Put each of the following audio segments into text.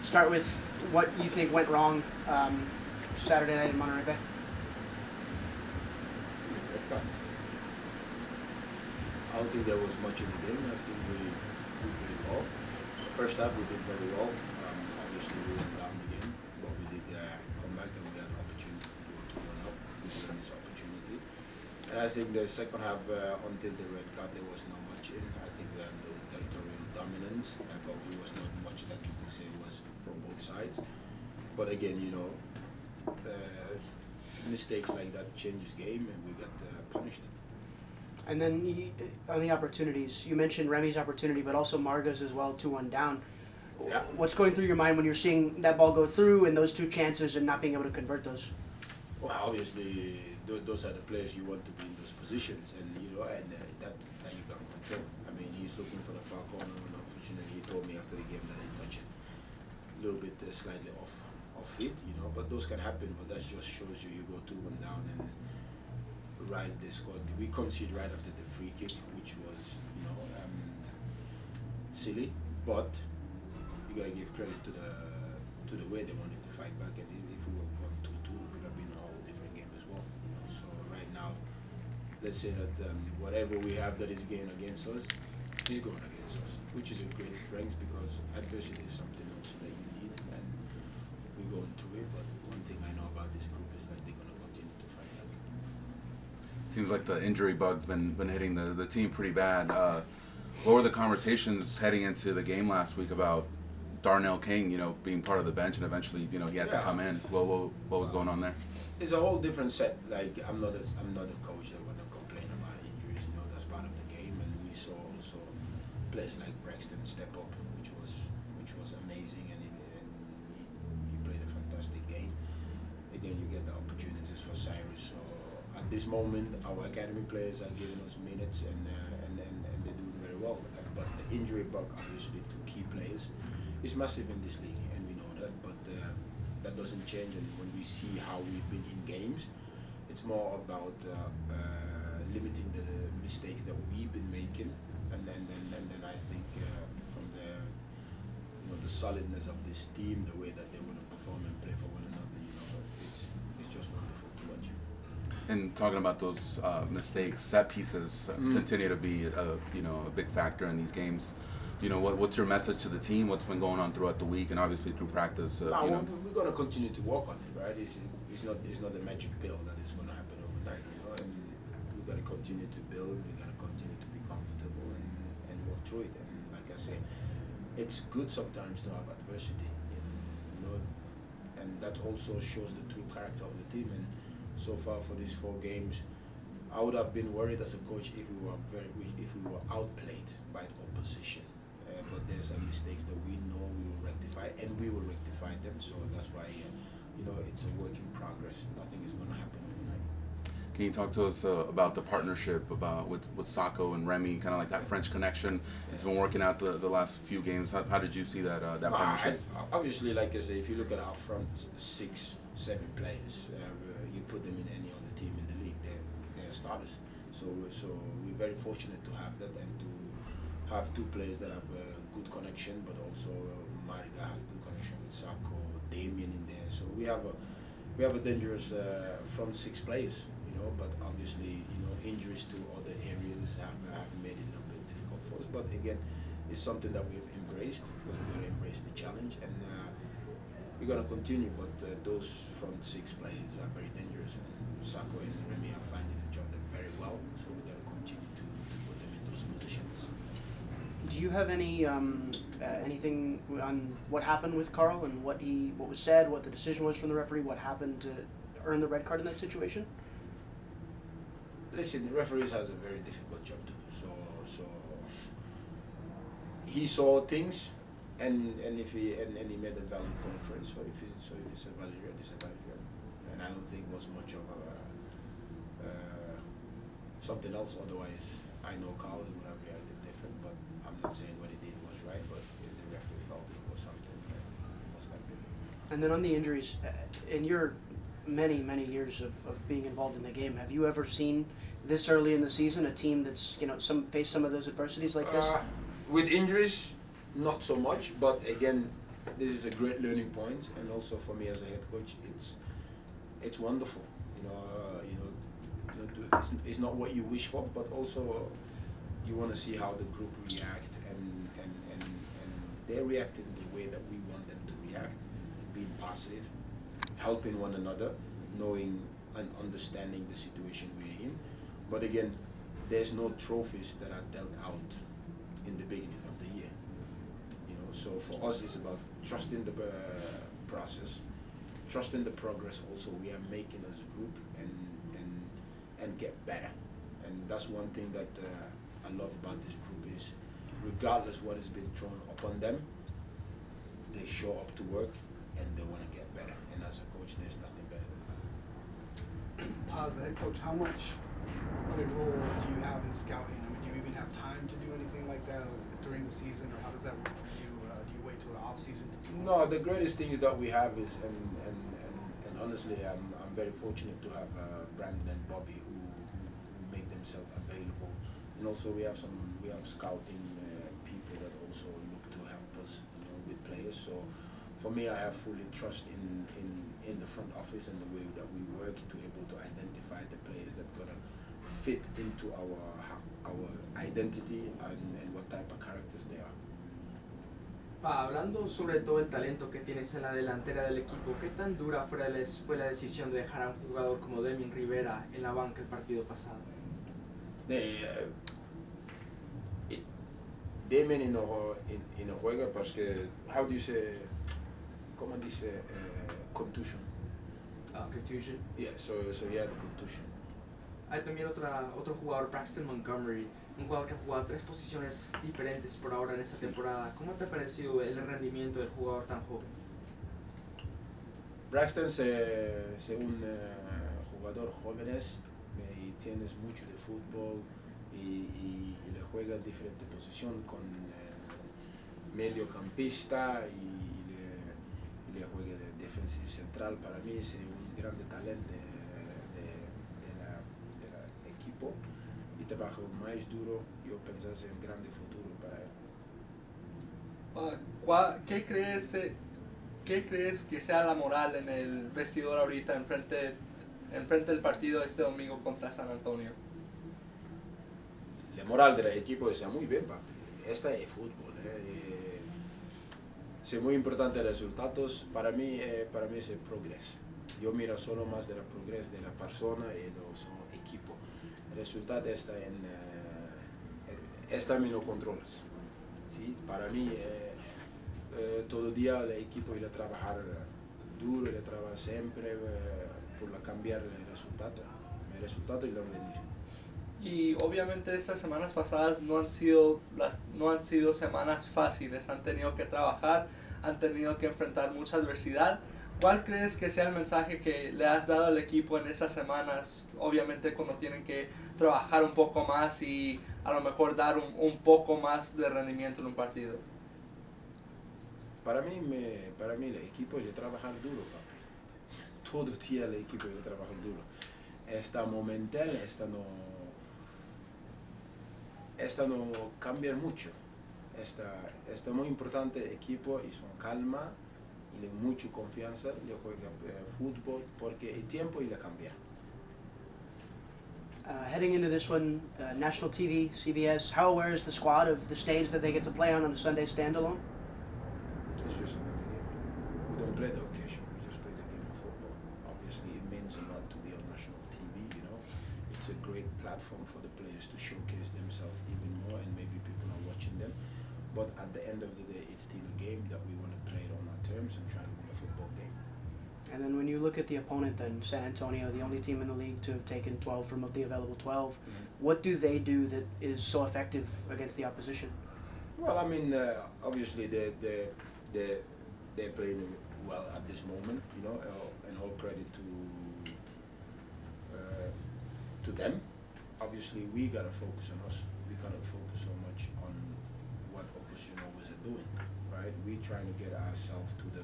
start with what you think went wrong Saturday night in Monterey Bay. Red cards. I don't think there was much in the game. I think we played well. The first half we did very well. Obviously we went down the game, but we did come back and we had an opportunity to go 2-1 up. We didn't miss opportunity. And I think the second half, until the red card, there was not much in. I think we had no territorial dominance, but it was not much that you could say was from both sides. But again, mistakes like that changes game, and we got punished. And then on the opportunities, you mentioned Remy's opportunity, but also Marga's as well, 2-1 down. Yeah. What's going through your mind when you're seeing that ball go through and those two chances and not being able to convert those? Well, obviously, those are the players you want to be in those positions, and that you can control. I mean, he's looking for the far corner, and unfortunately, he told me after the game that he touched it a little bit slightly off it, But those can happen. But that just shows you go 2-1 down and. Right, they scored. We conceded right after the free kick, which was, silly. But you gotta give credit to the way they wanted to fight back. And if we were gone 2-2, it could have been a whole different game as well. So right now, let's say that whatever we have that is going against us, is going against us, which is a great strength because adversity is something else that you need, and we're going through it. But one thing I know about this group is that they're gonna continue to fight back. Seems like the injury bug's been hitting the team pretty bad. What were the conversations heading into the game last week about Darnell King, being part of the bench and eventually, he had to come in? What was going on there? It's a whole different set. Like I'm not a coach that want to complain about injuries. That's part of the game, and we saw also players like Braxton step up, which was amazing, and he played a fantastic game. Again, you get the opportunities for Cyrus. So at this moment, our academy players are giving us minutes, and they're doing very well. But the injury bug, obviously, to key players is massive in this league, and we know that. But that doesn't change. And when we see how we've been in games, it's more about limiting the mistakes that we've been making, and then I think from the solidness of this team, the way that they want to perform and play for one another, it's just wonderful to watch. And talking about those mistakes, set pieces continue to be a big factor in these games. What's your message to the team? What's been going on throughout the week and obviously through practice? We're going to continue to work on it, right? It's not a magic pill that is going to happen overnight, And we've got to continue to build. We've got to continue to be comfortable and work through it. And like I say, it's good sometimes to have adversity, and that also shows the true character of the team. And so far for these 4 games, I would have been worried as a coach if we were outplayed by the opposition. But there's some mistakes that we know we will rectify, and we will rectify them. So that's why, it's a work in progress. Nothing is going to happen overnight. Can you talk to us about the partnership with Sako and Remy, kind of like that French connection? It's been working out the last few games. How did you see that partnership? Obviously, like I say, if you look at our front 6, 7 players, you put them in any other team in the league, they're starters. So we're very fortunate to have that and to have 2 players that have a good connection, but also Mariga has good connection with Sako, Damien in there. So we have a dangerous front 6 players, But obviously, injuries to other areas have made it a little bit difficult for us. But again, it's something that we've embraced because we're going to embrace the challenge, and we're going to continue. But those front 6 players are very dangerous, and Sako and Remy are finding each other very well. So we're going to continue to put them in those positions. Do you have any anything on what happened with Carl and what was said, what the decision was from the referee, what happened to earn the red card in that situation? Listen, the referees has a very difficult job to do. So he saw things, and he made a valid point for it. So if it's a valid red, it's a valid red. And I don't think it was much of something else. Otherwise, I know Carl would have reacted different. But I'm not saying what he did was right. But if the referee felt it was something, it must have been. And then on the injuries, in your many years of being involved in the game, have you ever seen this early in the season a team that's faced some of those adversities like this? With injuries, not so much, but again, this is a great learning point, and also for me as a head coach, it's wonderful. It's not what you wish for, but also you want to see how the group react, and they react in the way that we want them to react, being positive, helping one another, knowing and understanding the situation we're in. But again, there's no trophies that are dealt out in the beginning of the year. So for us, it's about trusting the process, trusting the progress also we are making as a group, and get better. And that's one thing that I love about this group is, regardless what has been thrown upon them, they show up to work and they want to get better. And as a coach, there's nothing better than that. As the head coach, how much of a role do you have in scouting? I mean, do you even have time to do anything like that during the season, or how does that work for you? Do you wait till the off season to do? No, the greatest things that we have is, and honestly, I'm very fortunate to have Brandon and Bobby who make themselves available, and also we have scouting people that also look to help us, with players. So for me, I have fully trust in the front office and the way that we work to able to identify the players that gonna fit into our identity and what type of characters they are. Hablando sobre todo el talento que tienes en la delantera del equipo, ¿qué tan dura fue la decisión de dejar a un jugador como Demin Rivera en la banca el partido pasado? Damien no juega porque, how do you say, ¿cómo dice, contusion? Contusion. Yeah, so he had a contusion. Hay también otro jugador, Braxton Montgomery, un jugador que ha jugado 3 posiciones diferentes por ahora en esta temporada. ¿Cómo te ha parecido el rendimiento del jugador tan joven? Braxton es un jugador joven y tiene mucho de fútbol y le juega en diferentes posiciones con mediocampista y le juega de defensivo central. Para mí es un grande talento del equipo y trabaja más duro. Yo pienso que es un grande futuro para él. ¿Qué crees que sea la moral en el vestidor ahorita enfrente del partido este domingo contra San Antonio? La moral del equipo está muy bien, papi. Esta es fútbol. Es muy importante los resultados. Para mí es el progreso. Yo miro solo más del progreso de la persona y los equipos. El resultado está en los controles. ¿Sí? Para mí, todo día el equipo irá a trabajar duro, irá a trabajar siempre por cambiar el resultado. El resultado irá a venir. Y obviamente estas semanas pasadas no han sido semanas fáciles, han tenido que trabajar, han tenido que enfrentar mucha adversidad. ¿Cuál crees que sea el mensaje que le has dado al equipo en estas semanas? Obviamente cuando tienen que trabajar un poco más y a lo mejor dar un poco más de rendimiento en un partido. Para mí el equipo debe trabajar duro, papi. Todo el día el equipo debe trabajar duro. Esta momental, esta no cambia mucho. Esta muy importante equipo y son calma y le mucha confianza, le juega fútbol porque el tiempo y le cambia. Heading into this one, national TV, CBS, how aware is the squad of the stage that they get to play on a Sunday standalone? It's just another game. We don't play the occasion, we just play the game of football. Obviously it means a lot to be on national TV, It's a great platform for the players to showcase themselves even more, and maybe people are watching them. But at the end of the day, it's still a game that we want to play it on our terms and try to win a football game. And then when you look at the opponent then, San Antonio, the only team in the league to have taken 12 from the available 12, what do they do that is so effective against the opposition? Well, I mean, obviously they're playing well at this moment, and all credit to them. Obviously, we gotta focus on us. We gotta focus so much on what opposition always are doing, right? We trying to get ourselves to the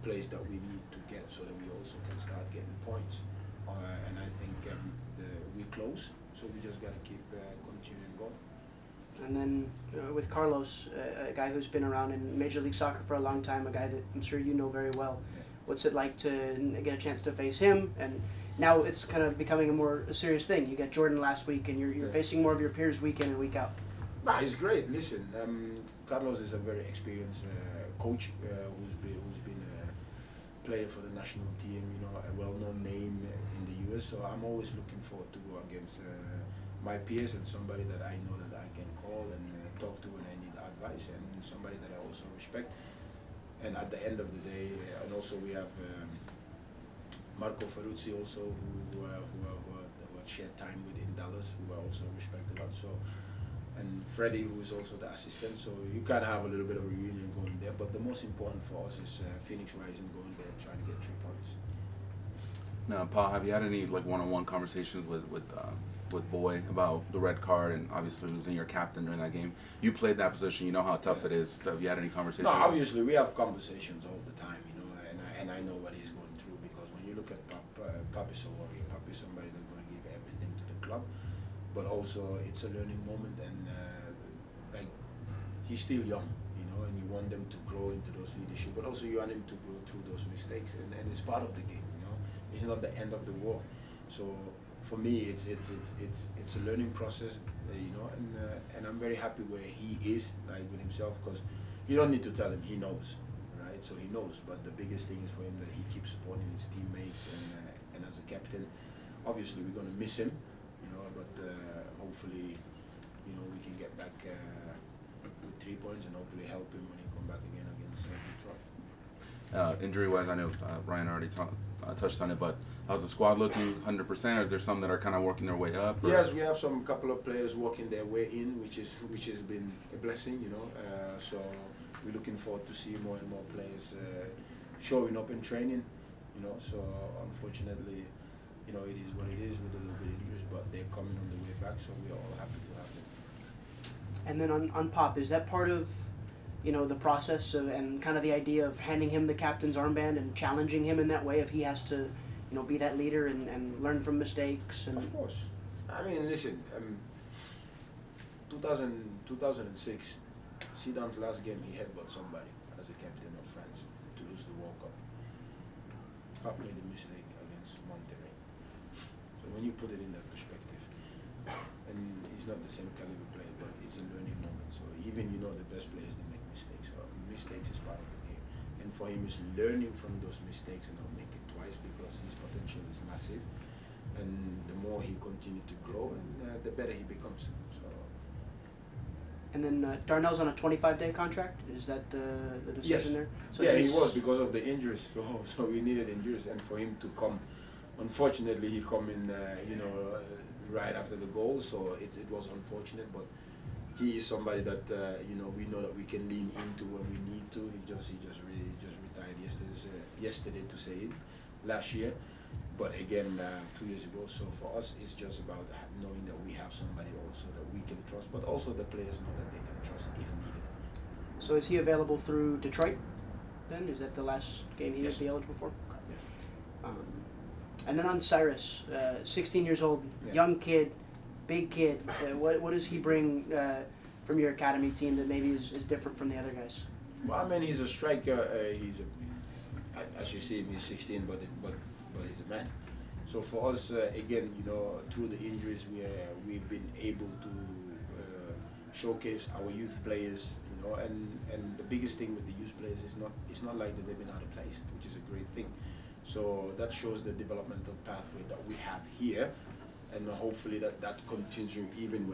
place that we need to get so that we also can start getting points. And I think we close, so we just gotta keep continuing going. And then with Carlos, a guy who's been around in Major League Soccer for a long time, a guy that I'm sure you know very well. What's it like to get a chance to face him? And now it's kind of becoming a more serious thing. You got Jordan last week, and you're facing more of your peers week in and week out. Nah, he's great. Listen, Carlos is a very experienced coach who's been a player for the national team. You know, a well-known name in the US. So I'm always looking forward to go against my peers and somebody that I know that I can call and talk to when I need advice, and somebody that I also respect. And at the end of the day, and also we have Marco Ferruzzi also, who shared time with in Dallas, who I also respect a lot. So, and Freddie, who is also the assistant. So you can have a little bit of a reunion going there. But the most important for us is Phoenix Rising going there and trying to get 3 points. Now, Pa, have you had any like one-on-one conversations with Boy about the red card and obviously losing your captain during that game? You played that position, you know how tough it is. Have you had any conversations? No, obviously we have conversations all the time, you know, and I know what he's going through, because when you look at Pap is a warrior. Pap is somebody that's going to give everything to the club, but also it's a learning moment, and like he's still young, you know, and you want them to grow into those leadership, but also you want him to go through those mistakes, and it's part of the game, you know. It's not the end of the war. So for me, it's a learning process, you know, and I'm very happy where he is, like with himself, because you don't need to tell him, he knows, right? So he knows, but the biggest thing is for him that he keeps supporting his teammates, and as a captain, obviously we're going to miss him, you know, but hopefully, you know, we can get back with 3 points and hopefully help him when he come back again against Detroit. Injury-wise, I know Ryan already touched on it, but how's the squad looking? 100%? Or is there some that are kind of working their way up? Or? Yes, we have some couple of players working their way in, which has been a blessing, you know. So we're looking forward to see more and more players showing up in training, you know. So unfortunately, you know, it is what it is with a little bit of injuries, but they're coming on the way back, so we're all happy to have them. And then on Pop, is that part of, you know, the process of, and kind of the idea of handing him the captain's armband and challenging him in that way, if he has to, you know, be that leader and learn from mistakes? And of course. I mean, listen, 2006, Zidane's last game, he headbutt somebody as a captain of France to lose the World Cup. Pap made a mistake against Monterey. So when you put it in that perspective, and he's not the same caliber player, but it's a learning moment. So even, you know, the best players, they make mistakes. So mistakes is part of the game. And for him, is learning from those mistakes and not make it twice, because his potential is massive. And the more he continues to grow, and the better he becomes. So. And then Darnell's on a 25-day contract. Is that the decision there? So yeah, he was because of the injuries. So we needed injuries, and for him to come, unfortunately, he come in, you know, right after the goal. So it was unfortunate, but he is somebody that you know, we know that we can lean into when we need to. He just retired yesterday to say it, last year. But again, 2 years ago. So for us, it's just about knowing that we have somebody also that we can trust, but also the players know that they can trust if needed. So is he available through Detroit then? Is that the last game he would be eligible for? Yes. And then on Cyrus, 16 years old, young kid, big kid. What does he bring from your academy team that maybe is different from the other guys? Well, I mean, he's a striker. As you see him, he's 16, but he's a man. So for us, again, you know, through the injuries, we've been able to showcase our youth players, you know, and the biggest thing with the youth players is not like that they've been out of place, which is a great thing. So that shows the developmental pathway that we have here, and hopefully that continues even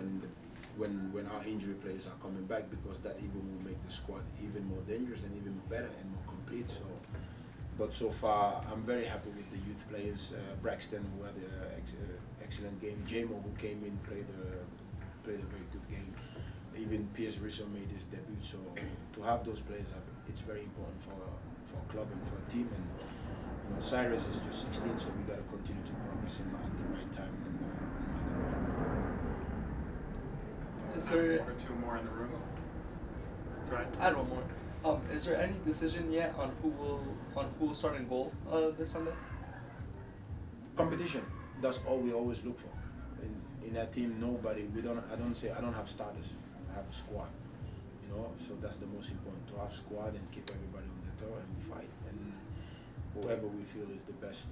when our injury players are coming back, because that even will make the squad even more dangerous and even better and more complete. So. But so far, I'm very happy with the youth players. Braxton, who had an excellent game. Jamo, who came in, played a very good game. Even Piers Rizzo made his debut. So to have those players, it's very important for a club and for a team. And you know, Cyrus is just 16, so we got to continue to progress him at the right time and at the right moment. Is there one or two more in the room? Go ahead. I had one more. Is there any decision yet on who will start in goal this Sunday? Competition. That's all we always look for. In that team, nobody. I don't have starters. have a squad. You know, so that's the most important, to have squad and keep everybody on their toe and we fight. And whoever we feel is the best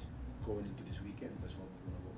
going into this weekend, that's what we're gonna go.